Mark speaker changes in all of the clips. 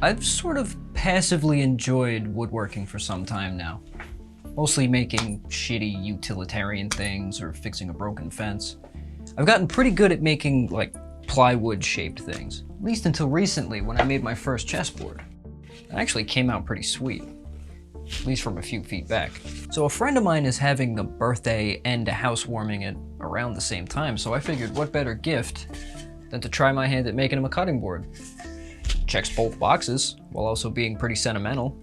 Speaker 1: I've sort of passively enjoyed woodworking for some time now. Mostly making shitty utilitarian things or fixing a broken fence. I've gotten pretty good at making, like, plywood-shaped things. At least until recently when I made my first chessboard. It actually came out pretty sweet. At least from a few feet back. So a friend of mine is having a birthday and a housewarming at around the same time, so I figured what better gift than to try my hand at making him a cutting board. Checks both boxes, while also being pretty sentimental.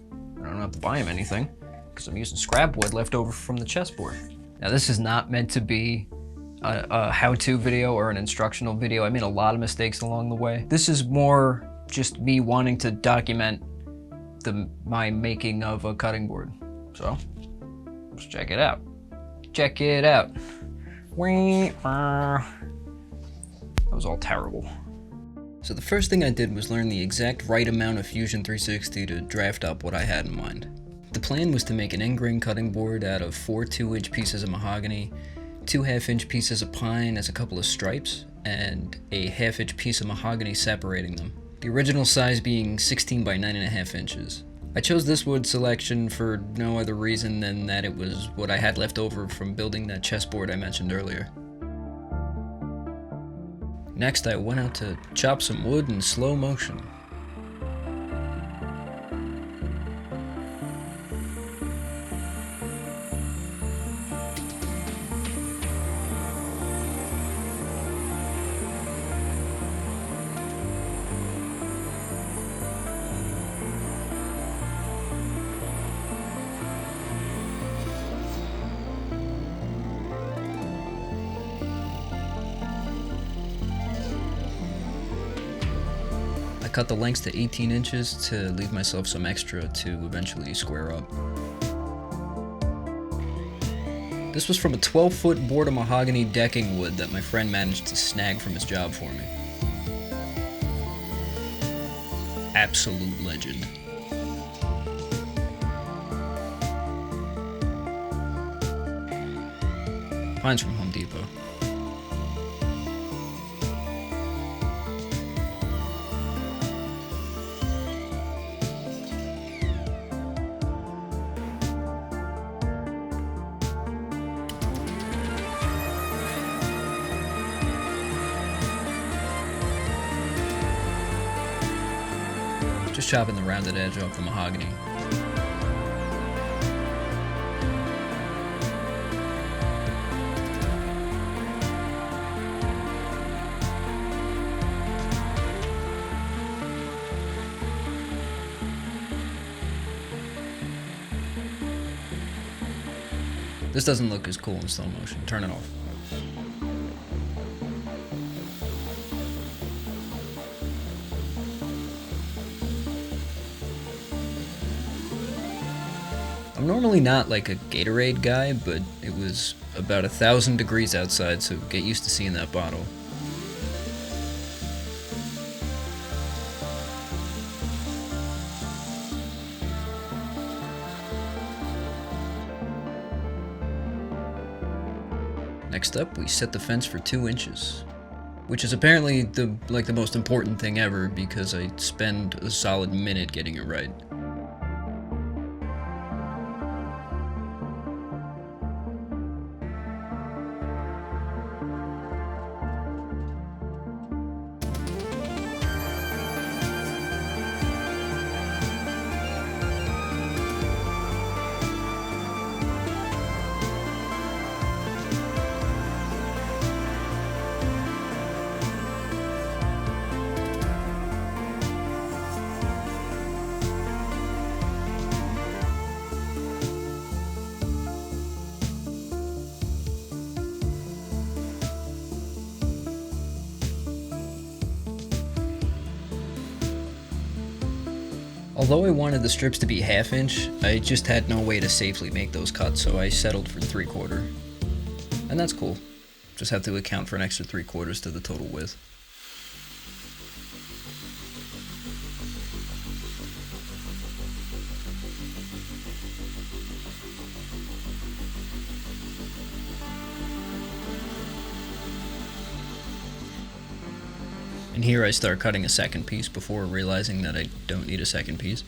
Speaker 1: I don't have to buy him anything, because I'm using scrap wood left over from the chessboard. Now this is not meant to be a how-to video or an instructional video. I made a lot of mistakes along the way. This is more just me wanting to document my making of a cutting board. So, let's check it out. Check it out. That was all terrible. So the first thing I did was learn the exact right amount of Fusion 360 to draft up what I had in mind. The plan was to make an end grain cutting board out of 4 2-inch pieces of mahogany, 2 half-inch pieces of pine as a couple of stripes, and a half-inch piece of mahogany separating them. The original size being 16 by 9.5 inches. I chose this wood selection for no other reason than that it was what I had left over from building that chessboard I mentioned earlier. Next, I went out to chop some wood in slow motion. I cut the lengths to 18 inches to leave myself some extra to eventually square up. This was from a 12-foot board of mahogany decking wood that my friend managed to snag from his job for me. Absolute legend. Mine's from Home Depot. Just chopping the rounded edge off the mahogany. This doesn't look as cool in slow motion. Turn it off. I'm normally not like a Gatorade guy, but it was about 1,000 degrees outside, so get used to seeing that bottle. Next up, we set the fence for 2 inches, which is apparently the most important thing ever because I spend a solid minute getting it right. Although I wanted the strips to be 1/2 inch, I just had no way to safely make those cuts, so I settled for 3/4. And that's cool. Just have to account for an extra 3/4 to the total width. And here I start cutting a second piece before realizing that I don't need a second piece.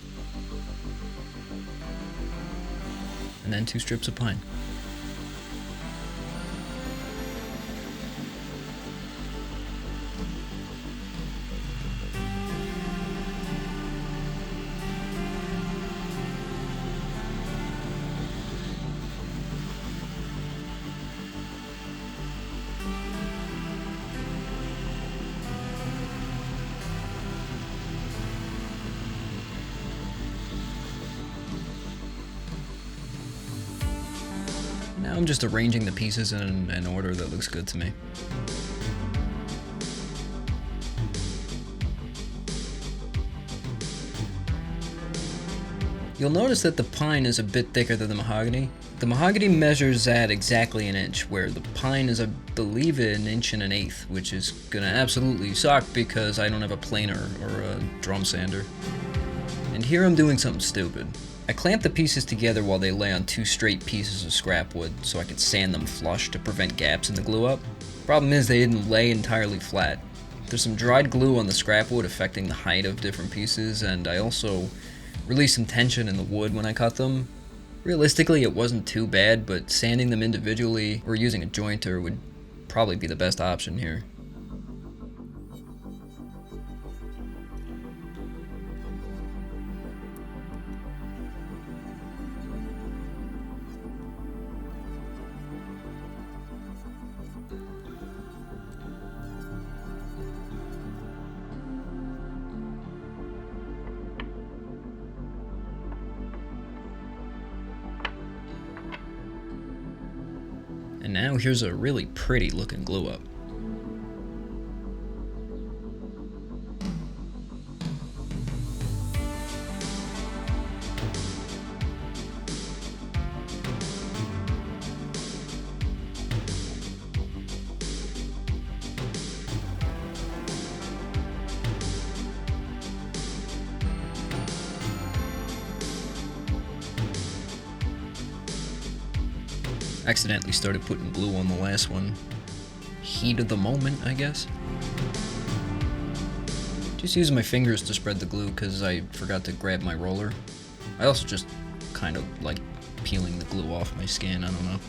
Speaker 1: And then 2 strips of pine. Now I'm just arranging the pieces in an order that looks good to me. You'll notice that the pine is a bit thicker than the mahogany. The mahogany measures at exactly 1 inch, where the pine is, I believe, 1 1/8 inches, which is gonna absolutely suck because I don't have a planer or a drum sander. And here I'm doing something stupid. I clamped the pieces together while they lay on 2 straight pieces of scrap wood so I could sand them flush to prevent gaps in the glue up. Problem is they didn't lay entirely flat. There's some dried glue on the scrap wood affecting the height of different pieces, and I also released some tension in the wood when I cut them. Realistically, it wasn't too bad, but sanding them individually or using a jointer would probably be the best option here. And now here's a really pretty looking glue up. Accidentally started putting glue on the last one. Heat of the moment, I guess. Just using my fingers to spread the glue because I forgot to grab my roller. I also just kind of like peeling the glue off my skin, I don't know.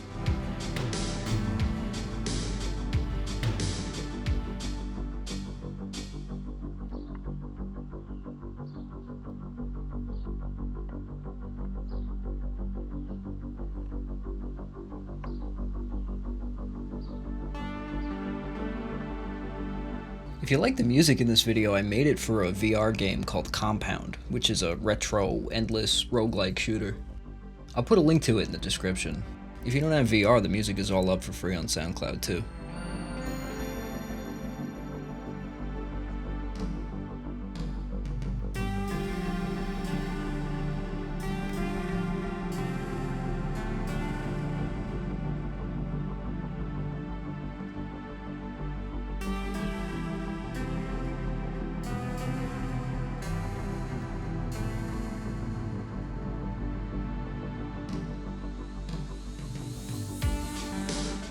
Speaker 1: If you like the music in this video, I made it for a VR game called Compound, which is a retro, endless, roguelike shooter. I'll put a link to it in the description. If you don't have VR, the music is all up for free on SoundCloud too.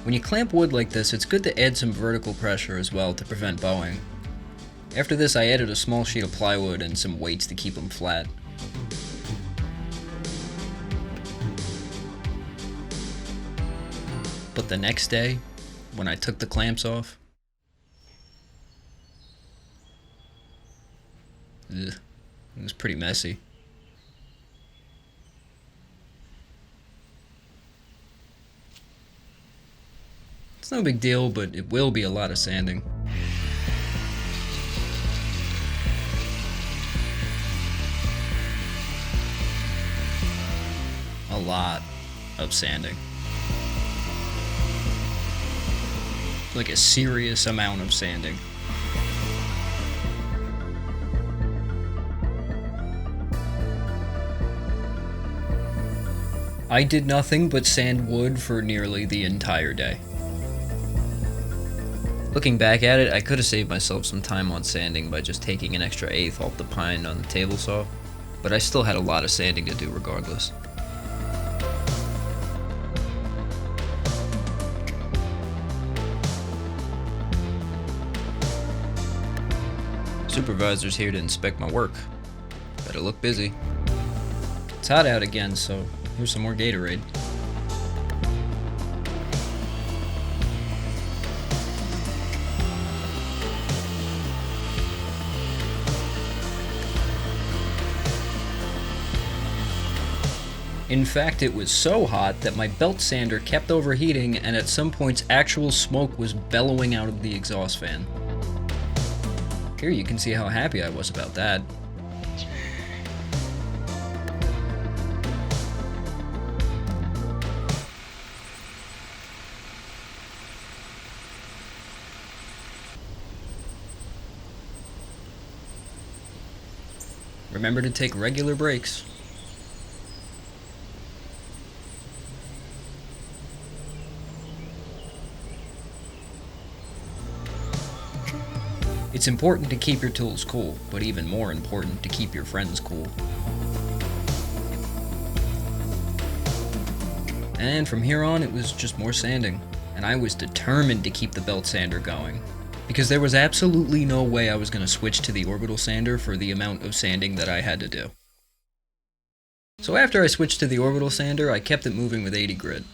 Speaker 1: When you clamp wood like this, it's good to add some vertical pressure as well to prevent bowing. After this, I added a small sheet of plywood and some weights to keep them flat. But the next day, when I took the clamps off, it was pretty messy. It's no big deal, but it will be a lot of sanding. A lot of sanding. Like a serious amount of sanding. I did nothing but sand wood for nearly the entire day. Looking back at it, I could have saved myself some time on sanding by just taking an extra eighth off the pine on the table saw, but I still had a lot of sanding to do regardless. Supervisor's here to inspect my work. Better look busy. It's hot out again, so here's some more Gatorade. In fact, it was so hot that my belt sander kept overheating, and at some points actual smoke was bellowing out of the exhaust fan. Here you can see how happy I was about that. Remember to take regular breaks. It's important to keep your tools cool, but even more important to keep your friends cool. And from here on, it was just more sanding, and I was determined to keep the belt sander going, because there was absolutely no way I was going to switch to the orbital sander for the amount of sanding that I had to do. So after I switched to the orbital sander, I kept it moving with 80 grit.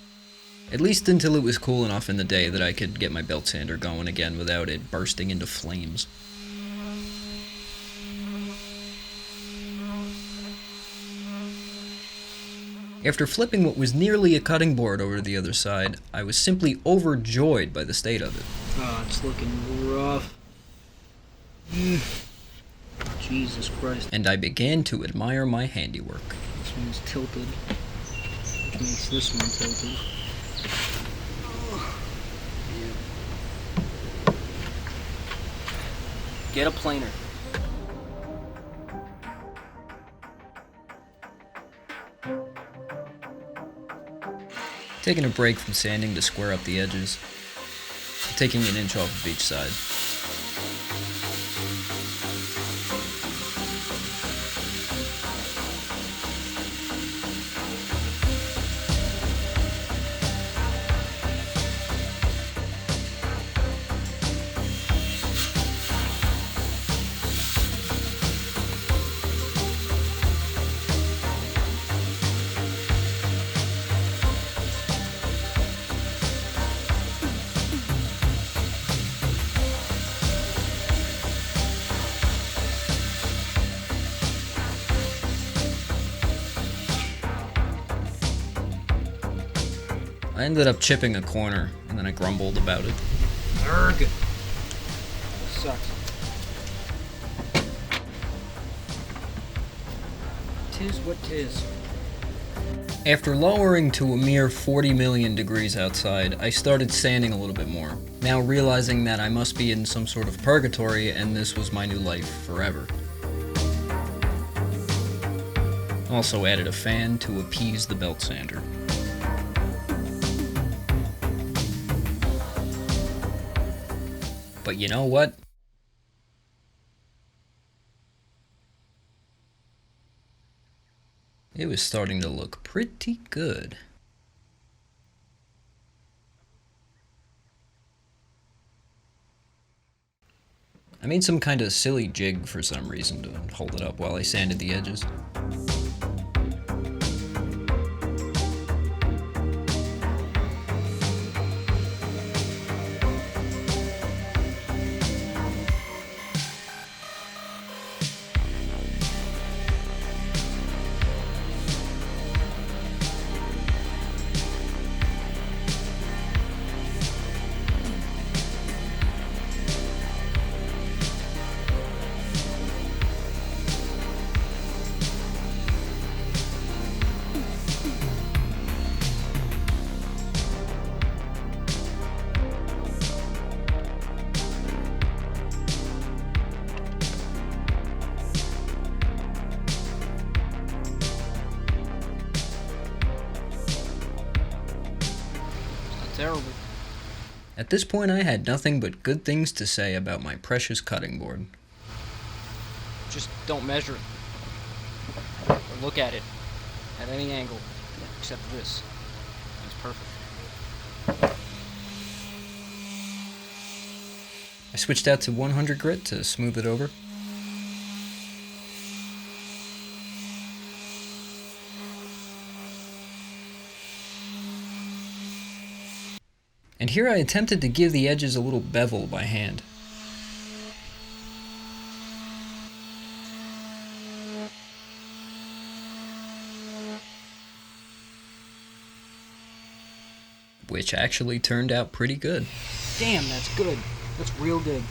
Speaker 1: At least until it was cool enough in the day that I could get my belt sander going again without it bursting into flames. After flipping what was nearly a cutting board over to the other side, I was simply overjoyed by the state of it.
Speaker 2: Oh, it's looking rough. Jesus Christ.
Speaker 1: And I began to admire my handiwork.
Speaker 2: This one's tilted, which makes this one tilted. Get a planer.
Speaker 1: Taking a break from sanding to square up the edges, taking an inch off of each side. I ended up chipping a corner, and then I grumbled about it.
Speaker 2: Arrgh. Sucks. Tis what tis.
Speaker 1: After lowering to a mere 40 million degrees outside, I started sanding a little bit more, now realizing that I must be in some sort of purgatory and this was my new life forever. Also added a fan to appease the belt sander. But you know what? It was starting to look pretty good. I made some kind of silly jig for some reason to hold it up while I sanded the edges.
Speaker 2: Terrible.
Speaker 1: At this point, I had nothing but good things to say about my precious cutting board.
Speaker 2: Just don't measure it. Or look at it. At any angle. Except this. It's perfect.
Speaker 1: I switched out to 100 grit to smooth it over. And here I attempted to give the edges a little bevel by hand. Which actually turned out pretty good.
Speaker 2: Damn, that's good. That's real good.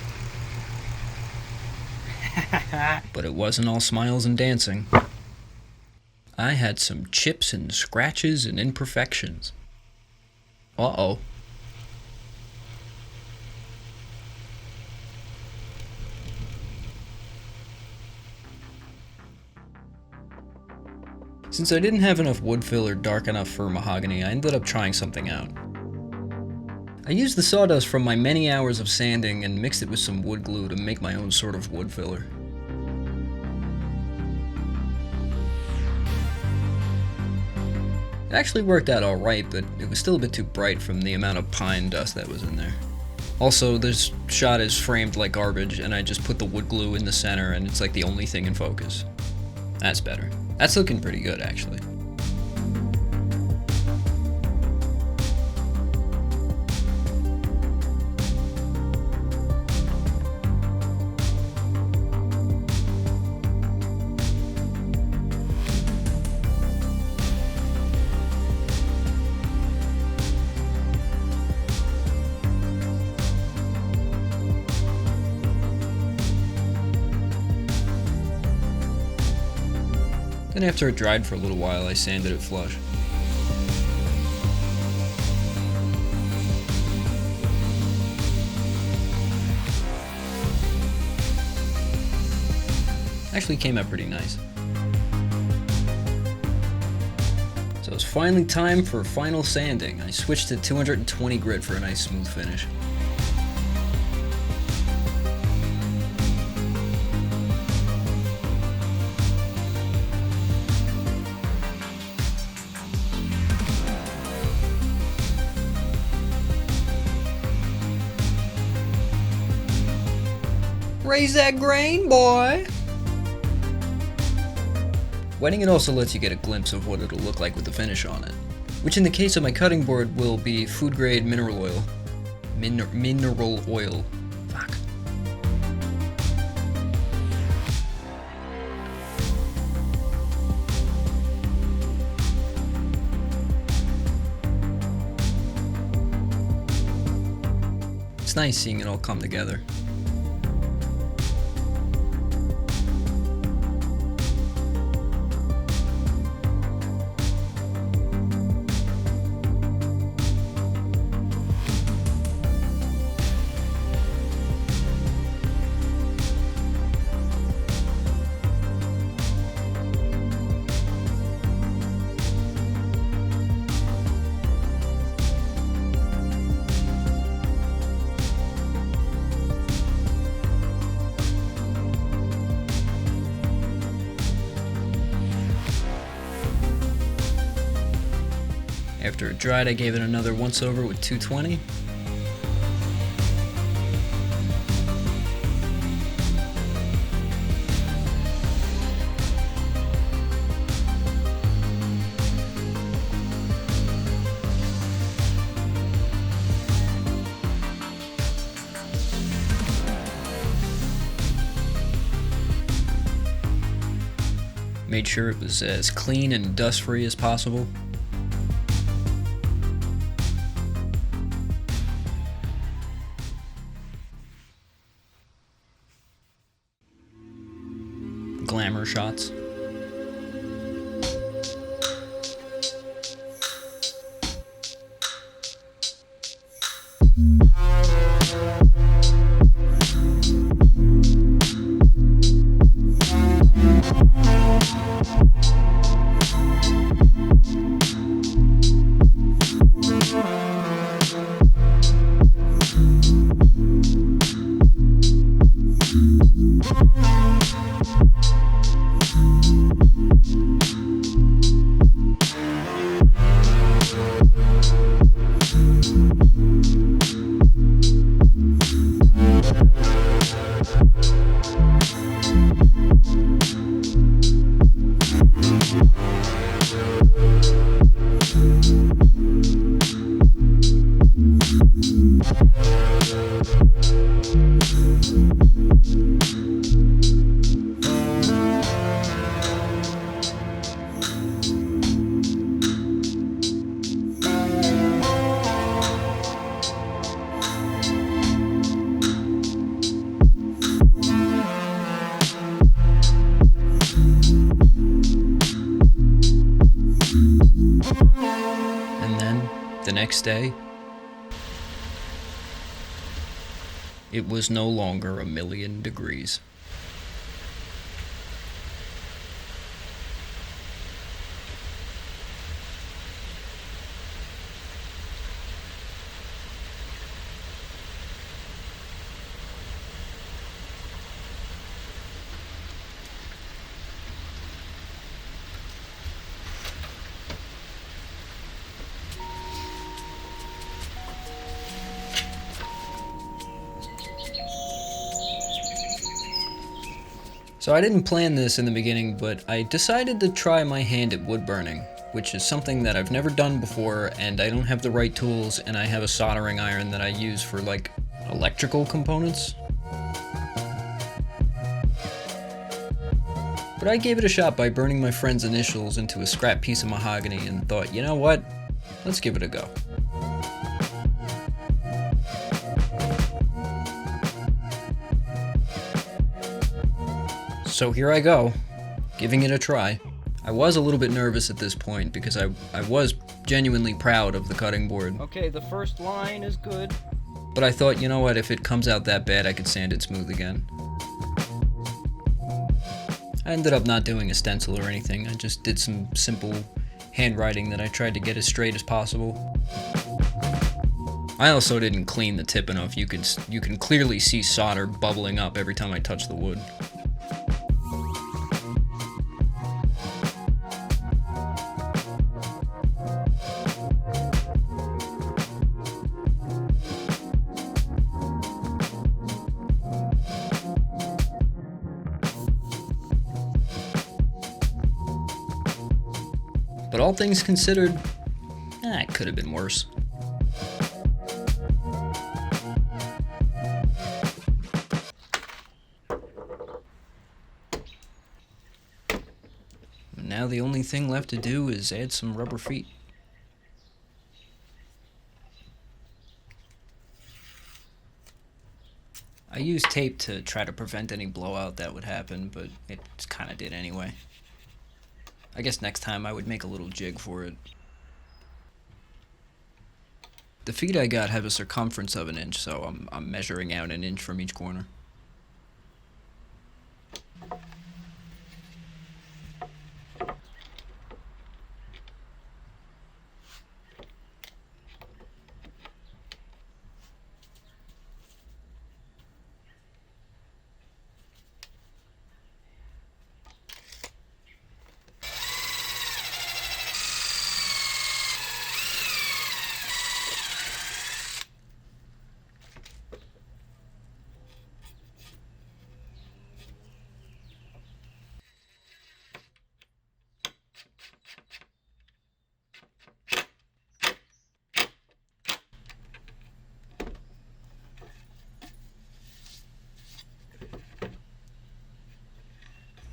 Speaker 1: But it wasn't all smiles and dancing. I had some chips and scratches and imperfections. Uh-oh. Since I didn't have enough wood filler dark enough for mahogany, I ended up trying something out. I used the sawdust from my many hours of sanding and mixed it with some wood glue to make my own sort of wood filler. It actually worked out alright, but it was still a bit too bright from the amount of pine dust that was in there. Also, this shot is framed like garbage, and I just put the wood glue in the center and it's like the only thing in focus. That's better. That's looking pretty good, actually. Then after it dried for a little while, I sanded it flush. Actually came out pretty nice. So it's finally time for final sanding. I switched to 220 grit for a nice smooth finish. Raise that grain, boy! Wetting it also lets you get a glimpse of what it'll look like with the finish on it, which in the case of my cutting board will be food grade mineral oil. Mineral oil. Fuck. It's nice seeing it all come together. After it dried, I gave it another once over with 220. Made sure it was as clean and dust-free as possible. Glamor Shots. next day, it was no longer 1,000,000 degrees. So I didn't plan this in the beginning, but I decided to try my hand at wood burning, which is something that I've never done before, and I don't have the right tools, and I have a soldering iron that I use for, like, electrical components. But I gave it a shot by burning my friend's initials into a scrap piece of mahogany and thought, you know what? Let's give it a go. So here I go, giving it a try. I was a little bit nervous at this point because I was genuinely proud of the cutting board.
Speaker 2: Okay, the first line is good.
Speaker 1: But I thought, you know what, if it comes out that bad, I could sand it smooth again. I ended up not doing a stencil or anything. I just did some simple handwriting that I tried to get as straight as possible. I also didn't clean the tip enough. You can clearly see solder bubbling up every time I touch the wood. But all things considered, it could have been worse. Now the only thing left to do is add some rubber feet. I used tape to try to prevent any blowout that would happen, but it kind of did anyway. I guess next time I would make a little jig for it. The feet I got have a circumference of 1 inch, so I'm measuring out 1 inch from each corner.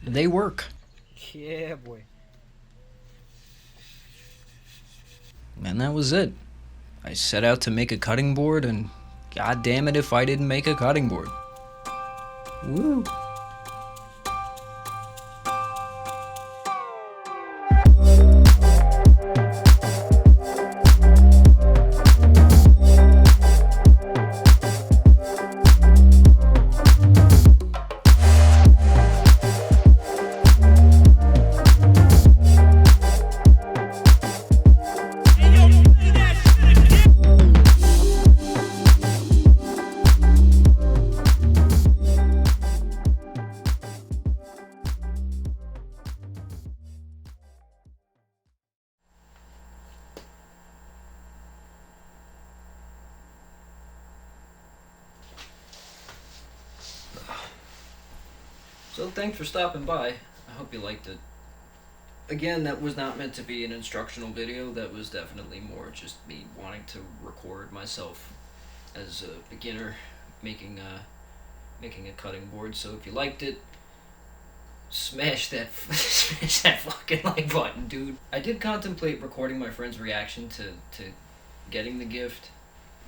Speaker 1: They work.
Speaker 2: Yeah, boy.
Speaker 1: And that was it. I set out to make a cutting board, and god damn it if I didn't make a cutting board. Woo. So thanks for stopping by. I hope you liked it. Again, that was not meant to be an instructional video. That was definitely more just me wanting to record myself as a beginner making a cutting board. So if you liked it, smash that fucking like button, dude. I did contemplate recording my friend's reaction to getting the gift,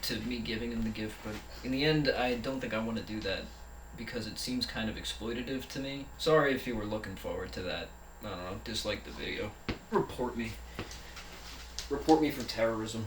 Speaker 1: to me giving him the gift, but in the end, I don't think I want to do that because it seems kind of exploitative to me. Sorry if you were looking forward to that. I don't know, dislike the video. Report me. Report me for terrorism.